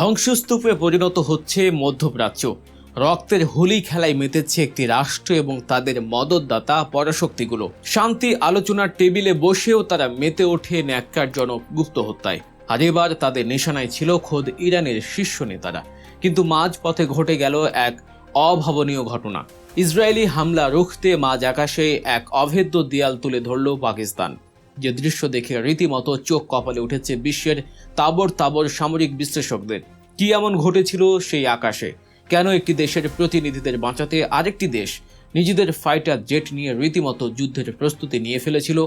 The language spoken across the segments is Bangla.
ধ্বংসস্তূপে পরিণত হচ্ছে মধ্যপ্রাচ্য। রক্তের হোলি খেলায় মেতেছে একটি রাষ্ট্র এবং তাদের মদতদাতা পরাশক্তিগুলো। শান্তি আলোচনার টেবিলে বসেও তারা মেতে ওঠে ন্যাক্কারজনক গুপ্ত হত্যায়। আর এবার তাদের নিশানায় ছিল খোদ ইরানের শীর্ষ নেতারা। কিন্তু মাঝপথে ঘটে গেল এক অভাবনীয় ঘটনা। ইসরায়েলি হামলা রুখতে মাঝ আকাশে এক অভেদ্য দেয়াল তুলে ধরল পাকিস্তান। যে দৃশ্য দেখে রীতিমতো চোখ কপালে উঠেছে বিশ্বের তাবর তাবর সামরিক বিশ্লেষকদের। কি এমন ঘটেছিল সেই আকাশে? কেন একটি দেশের প্রতিনিধিদের বাঁচাতে আরেকটি দেশ নিজেদের ফাইটার জেট নিয়ে রীতিমতো যুদ্ধের প্রস্তুতি নিয়ে ফেলেছিল?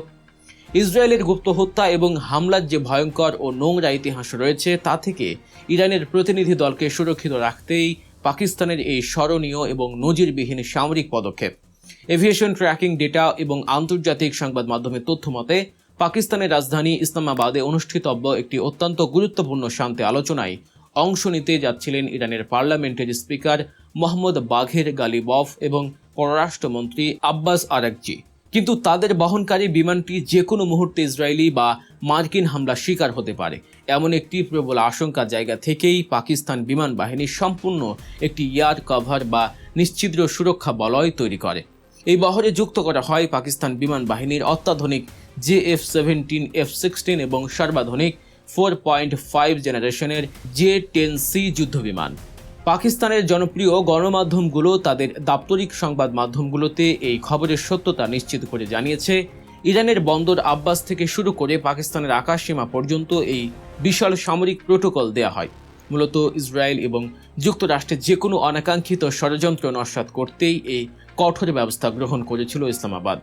ইসরায়েলের গুপ্ত হত্যা এবং হামলার যে ভয়ঙ্কর ও নোংরা ইতিহাস রয়েছে, তা থেকে ইরানের প্রতিনিধি দলকে সুরক্ষিত রাখতেই পাকিস্তানের এই স্মরণীয় এবং নজিরবিহীন সামরিক পদক্ষেপ। এভিয়েশন ট্র্যাকিং ডেটা এবং আন্তর্জাতিক সংবাদ মাধ্যমের তথ্য মতে, পাকিস্তানের রাজধানী ইসলামাবাদে অনুষ্ঠিতব্য একটি অত্যন্ত গুরুত্বপূর্ণ শান্তি আলোচনায় অংশ নিতে যাচ্ছিলেন ইরানের পার্লামেন্টের স্পিকার মোহাম্মদ বাঘের গালিবফ এবং পররাষ্ট্রমন্ত্রী আব্বাস আরাকচি। কিন্তু তাদের বহনকারী বিমানটি যে কোনো মুহূর্তে ইসরায়েলি বা মার্কিন হামলার শিকার হতে পারে, এমন একটি প্রবল আশঙ্কার জায়গা থেকেই পাকিস্তান বিমান বাহিনী সম্পূর্ণ একটি এয়ার কভার বা নিশ্ছিদ্র সুরক্ষা বলয় তৈরি করে। এই বহরে যুক্ত করা হয় পাকিস্তান বিমান বাহিনীর অত্যাধুনিক JF-17, F-16 এবং সর্বাধুনিক 4.5 জেনারেশনের J-10C যুদ্ধবিমান। পাকিস্তানের জনপ্রিয় গণমাধ্যমগুলো তাদের দাপ্তরিক সংবাদ মাধ্যমগুলোতে এই খবরের সত্যতা নিশ্চিত করে জানিয়েছে, ইরানের বন্দর আব্বাস থেকে শুরু করে পাকিস্তানের আকাশসীমা পর্যন্ত এই বিশাল সামরিক প্রোটোকল দেয়া হয়। মূলত ইসরায়েল এবং যুক্তরাষ্ট্রের যে কোনো অনাকাঙ্ক্ষিত ষড়যন্ত্র নস্যাৎ করতেই এই কঠোর ব্যবস্থা গ্রহণ করেছিল ইসলামাবাদ।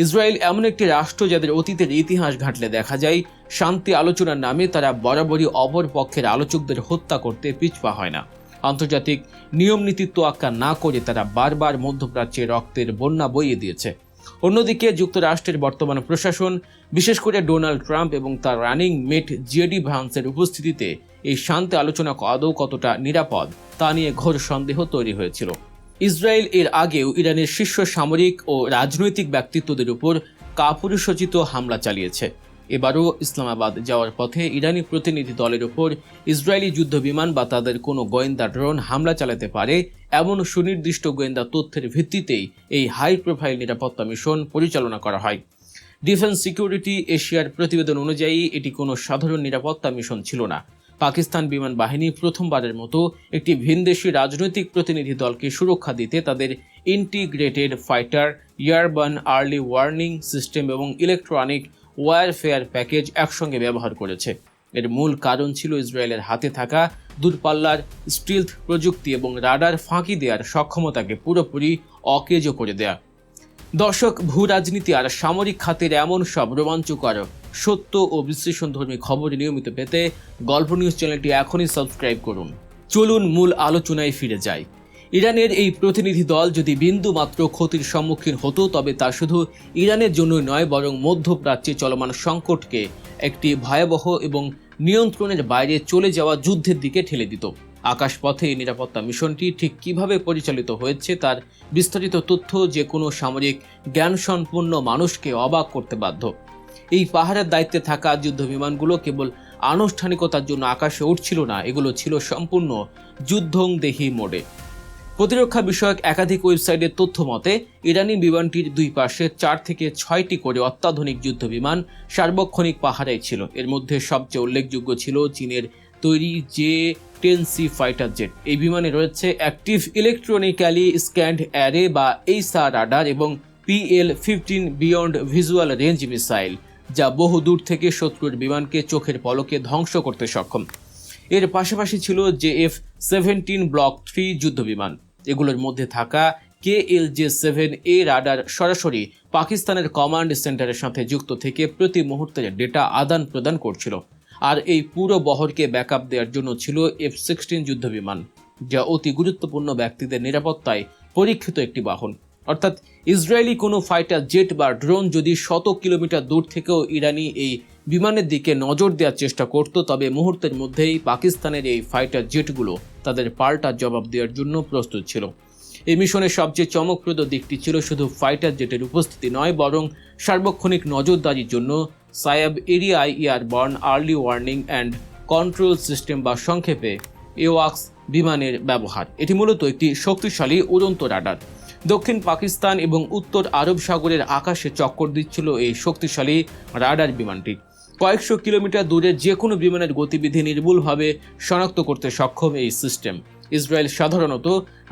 ইসরায়েল এমন একটি রাষ্ট্র যাদের অতীতের ইতিহাস ঘাঁটলে দেখা যায় শান্তি আলোচনার নামে তারা বরাবরই অপর পক্ষের আলোচকদের হত্যা করতে পিছপা হয় না। আন্তর্জাতিক নিয়ম নীতি তোয়াক্কা না করে তারা বারবার মধ্যপ্রাচ্যে রক্তের বন্যা বইয়ে দিয়েছে। অন্যদিকে যুক্তরাষ্ট্রের বর্তমান প্রশাসন, বিশেষ করে ডোনাল্ড ট্রাম্প এবং তার রানিং মেট জেডি ভান্সের উপস্থিতিতে এই শান্তি আলোচনা আদৌ কতটা নিরাপদ তা নিয়ে ঘোর সন্দেহ তৈরি হয়েছিল। ইসরায়েল এর আগেও ইরানের শীর্ষ সামরিক ও রাজনৈতিক ব্যক্তিত্বদের উপর কাপুরুষোচিত হামলা চালিয়েছে। এবারও ইসলামাবাদ যাওয়ার পথে ইরানি প্রতিনিধি দলের উপর ইসরায়েলি যুদ্ধবিমান বা তাদের কোনো গোয়েন্দা ড্রোন হামলা চালাতে পারে এমন সুনির্দিষ্ট গোয়েন্দা তথ্যের ভিত্তিতেই এই হাই প্রোফাইল নিরাপত্তা মিশন পরিচালনা করা হয়। ডিফেন্স সিকিউরিটি এশিয়ার প্রতিবেদন অনুযায়ী এটি কোনো সাধারণ নিরাপত্তা মিশন ছিল না। পাকিস্তান বিমান বাহিনী প্রথমবারের মতো একটি ভিনদেশী রাজনৈতিক প্রতিনিধি দলকে সুরক্ষা দিতে তাদের integrated fighter, airborne early warning system এবং ইলেকট্রনিক ওয়ারফেয়ার প্যাকেজ একসঙ্গে ব্যবহার করেছে। এর মূল কারণ ছিল ইসরায়েলের হাতে থাকা দূরপাল্লার স্টিলথ প্রযুক্তি এবং রাডার ফাঁকি দেওয়ার সক্ষমতাকে পুরোপুরি অকেজো করে দেয়া। দর্শক, ভূ রাজনীতি আর সামরিক খাতের এমন সব রোমাঞ্চকর সত্য ও বিশ্লেষণধর্মী খবর নিয়মিত পেতে গল্প নিউজ চ্যানেলটি এখনই সাবস্ক্রাইব করুন। চলুন মূল আলোচনায় ফিরে যাই। ইরানের এই প্রতিনিধি দল যদি বিন্দু মাত্র ক্ষতির সম্মুখীন হতো, তবে তা শুধু ইরানের জন্যই নয়, বরং মধ্যপ্রাচ্যে চলমান সংকটকে একটি ভয়াবহ এবং নিয়ন্ত্রণের বাইরে চলে যাওয়া যুদ্ধের দিকে ঠেলে দিত। আকাশপথে এই নিরাপত্তা মিশনটি ঠিক কিভাবে পরিচালিত হয়েছে তার বিস্তারিত তথ্য যে কোনো সামরিক জ্ঞানসম্পন্ন মানুষকে অবাক করতে বাধ্য। এই পাহাড়ের দায়িত্বে থাকা যুদ্ধবিমানগুলো কেবল আনুষ্ঠানিকতার জন্য আকাশে উঠছিল না, এগুলো ছিল সম্পূর্ণ যুদ্ধংদেহী মোডে। প্রতিরক্ষা বিষয়ক একাধিক ওয়েবসাইটের তথ্য মতে, ইরানি বিমানটির দুই পাশে 4 থেকে 6টি করে অত্যাধুনিক যুদ্ধবিমান সার্বক্ষণিক পাহারায় ছিল। এর মধ্যে সবচেয়ে উল্লেখযোগ্য ছিল চীনের তৈরি J-10C ফাইটার জেট। এই বিমানে রয়েছে অ্যাক্টিভ ইলেকট্রনিক্যালি স্ক্যান্ড অ্যারে বা এইসা রাডার এবং PL-15 beyond visual range missile, যা বহু দূর থেকে শত্রুর বিমানকে চোখের পলকে ধ্বংস করতে সক্ষম। এর পাশাপাশি ছিল JF-17 ব্লক 3 যুদ্ধবিমান। এগুলোর মধ্যে থাকা KLJ-7A রাডার সরাসরি পাকিস্তানের কমান্ড সেন্টারের সাথে যুক্ত থেকে প্রতি মুহূর্তে ডেটা আদান প্রদান করছিল। আর এই পুরো বহরকে ব্যাকআপ দেওয়ার জন্য ছিল F-16 যুদ্ধবিমান, যা অতি গুরুত্বপূর্ণ ব্যক্তিদের নিরাপত্তায় পরীক্ষিত একটি বাহন। অর্থাৎ ইসরায়েলি কোনো ফাইটার জেট বা ড্রোন যদি শত কিলোমিটার দূর থেকেও ইরানি এই বিমানের দিকে নজর দেওয়ার চেষ্টা করত, তবে মুহূর্তের মধ্যেই পাকিস্তানের এই ফাইটার জেটগুলো তাদের পাল্টা জবাব দেওয়ার জন্য প্রস্তুত ছিল। এই মিশনের সবচেয়ে চমকপ্রদ দিকটি ছিল শুধু ফাইটার জেটের উপস্থিতি নয়, বরং সার্বক্ষণিক নজরদারির জন্য সায়াব এরিয়ায় airborne early warning and control system বা সংক্ষেপে এওয়াক্স বিমানের ব্যবহার। এটি মূলত একটি শক্তিশালী উড়ন্ত রাডার। দক্ষিণ পাকিস্তান এবং উত্তর আরব সাগরের আকাশে চক্কর দিচ্ছিল এই শক্তিশালী রাডার বিমানটি। কয়েকশো কিলোমিটার দূরে যে কোনো বিমানের গতিবিধি নির্ভুলভাবে শনাক্ত করতে সক্ষম এই সিস্টেম। ইসরায়েল সাধারণত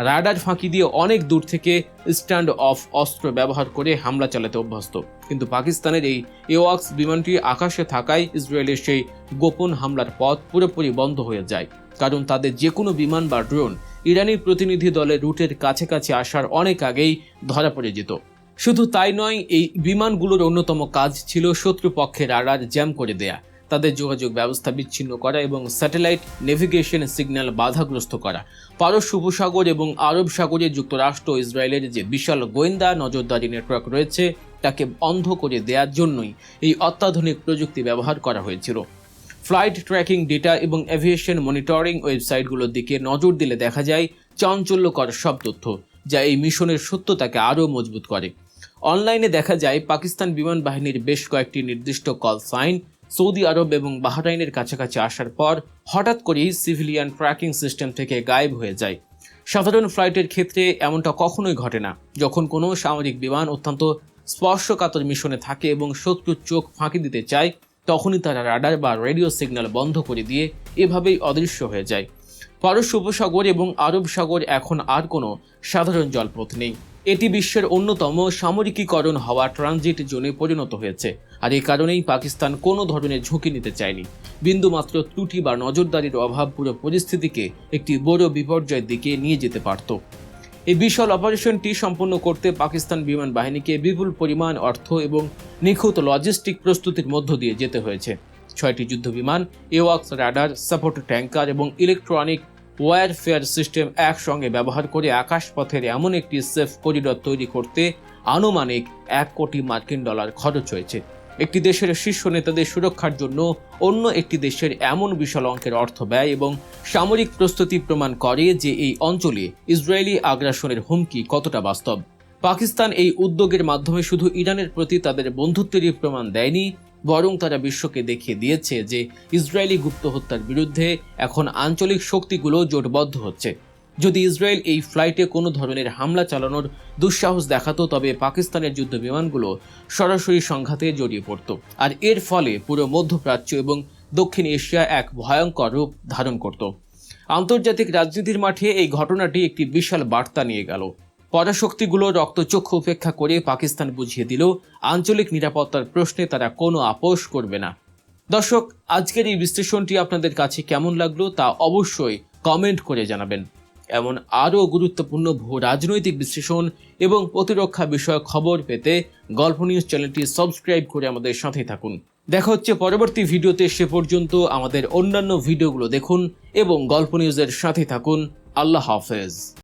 রাডার ফাঁকি দিয়ে অনেক দূর থেকে স্ট্যান্ড অফ অস্ত্র ব্যবহার করে হামলা চালাতে অভ্যস্ত, কিন্তু পাকিস্তানের এই এওয়াক্স বিমানটি আকাশে থাকায় ইসরায়েলের সেই গোপন হামলার পথ পুরোপুরি বন্ধ হয়ে যায়, কারণ তাদের যে কোনো বিমান বা ড্রোন ইরানি প্রতিনিধি দলের রুটের কাছাকাছি আসার অনেক আগেই ধরা পড়ে যেত। শুধু তাই নয়, এই বিমানগুলোর অন্যতম কাজ ছিল শত্রুপক্ষের রাডার জ্যাম করে দেয়া, তাদের যোগাযোগ ব্যবস্থা বিচ্ছিন্ন করা এবং স্যাটেলাইট নেভিগেশন সিগন্যাল বাধাগ্রস্ত করা। পারস্য উপসাগর এবং আরব সাগরে যুক্তরাষ্ট্র ও ইসরায়েলের যে বিশাল গোয়েন্দা নজরদারি নেটওয়ার্ক রয়েছে তাকে বন্ধ করে দেওয়ার জন্যই এই অত্যাধুনিক প্রযুক্তি ব্যবহার করা হয়েছিল। ফ্লাইট ট্র্যাকিং ডেটা এবং এভিয়েশন মনিটরিং ওয়েবসাইটগুলোর দিকে নজর দিলে দেখা যায় চাঞ্চল্যকর সব তথ্য, যা এই মিশনের সত্যতাকে আরও মজবুত করে। অনলাইনে দেখা যায় পাকিস্তান বিমান বাহিনীর বেশ কয়েকটি নির্দিষ্ট কল সাইন সৌদি আরব এবং বাহরাইনের কাছাকাছি আসার পর হঠাৎ করেই সিভিলিয়ান ট্র্যাকিং সিস্টেম থেকে গায়েব হয়ে যায়। সাধারণ ফ্লাইটের ক্ষেত্রে এমনটা কখনোই ঘটে না। যখন কোনো সামরিক বিমান অত্যন্ত স্পর্শকাতর মিশনে থাকে এবং শত্রুর চোখ ফাঁকি দিতে চায়, তখনই তারা রাডার বা রেডিও সিগন্যাল বন্ধ করে দিয়ে এভাবেই অদৃশ্য হয়ে যায়। পারস্য উপসাগর এবং আরব সাগর এখন আর কোনো সাধারণ জলপথ নেই। এটি বিশ্বের অন্যতম সামরিকীকরণ হওয়া ট্রানজিট জোনে পরিণত হয়েছে, আর এই কারণেই পাকিস্তান কোনো ধরনের ঝুঁকি নিতে চায়নি। বিন্দুমাত্র ত্রুটি বা নজরদারির অভাব পুরো পরিস্থিতিকে একটি বড় বিপর্যয়ের দিকে নিয়ে যেতে পারত। এই বিশাল অপারেশনটি সম্পন্ন করতে পাকিস্তান বিমান বাহিনীকে বিপুল পরিমাণ অর্থ এবং নিখুঁত লজিস্টিক প্রস্তুতির মধ্য দিয়ে যেতে হয়েছে। 6টি যুদ্ধ বিমান, এওয়াক্স রাডার, সাপোর্ট ট্যাঙ্কার এবং ইলেকট্রনিক ওয়ারফেয়ার সিস্টেম একসঙ্গে ব্যবহার করে আকাশপথের এমন একটি সেফ করিডর তৈরি করতে আনুমানিক $1 কোটি খরচ হয়েছে। একটি দেশের শীর্ষ নেতাদের সুরক্ষার জন্য অন্য একটি দেশের এমন বিশাল অঙ্কের অর্থ ব্যয় এবং সামরিক প্রস্তুতি প্রমাণ করে যে এই অঞ্চলে ইসরায়েলি আগ্রাসনের হুমকি কতটা বাস্তব। পাকিস্তান এই উদ্যোগের মাধ্যমে শুধু ইরানের প্রতি তাদের বন্ধুত্বেরই প্রমাণ দেয়নি, বরং তারা বিশ্বকে দেখিয়ে দিয়েছে যে ইসরায়েলি গুপ্ত হত্যার বিরুদ্ধে এখন আঞ্চলিক শক্তিগুলো জোটবদ্ধ হচ্ছে। যদি ইসরায়েল এই ফ্লাইটে কোনো ধরনের হামলা চালানোর দুঃসাহস দেখাতো, তবে পাকিস্তানের যুদ্ধ বিমানগুলো সরাসরি সংঘাতে জড়িয়ে পড়ত, আর এর ফলে পুরো মধ্যপ্রাচ্য এবং দক্ষিণ এশিয়া এক ভয়ঙ্কর রূপ ধারণ করত। আন্তর্জাতিক রাজনীতির মাঠে এই ঘটনাটি একটি বিশাল বার্তা নিয়ে গেল। পরাশক্তিগুলো রক্তচক্ষু উপেক্ষা করে পাকিস্তান বুঝিয়ে দিল আঞ্চলিক নিরাপত্তার প্রশ্নে তারা কোনো আপোষ করবে না। দর্শক, আজকের এই বিশ্লেষণটি আপনাদের কাছে কেমন লাগলো তা অবশ্যই কমেন্ট করে জানাবেন। এমন আরও গুরুত্বপূর্ণ ভূ রাজনৈতিক বিশ্লেষণ এবং প্রতিরক্ষা বিষয়ক খবর পেতে গল্প নিউজ চ্যানেলটি সাবস্ক্রাইব করে আমাদের সাথে থাকুন। দেখা হচ্ছে পরবর্তী ভিডিওতে। সে পর্যন্ত আমাদের অন্যান্য ভিডিওগুলো দেখুন এবং গল্প নিউজের সাথে থাকুন। আল্লাহ হাফেজ।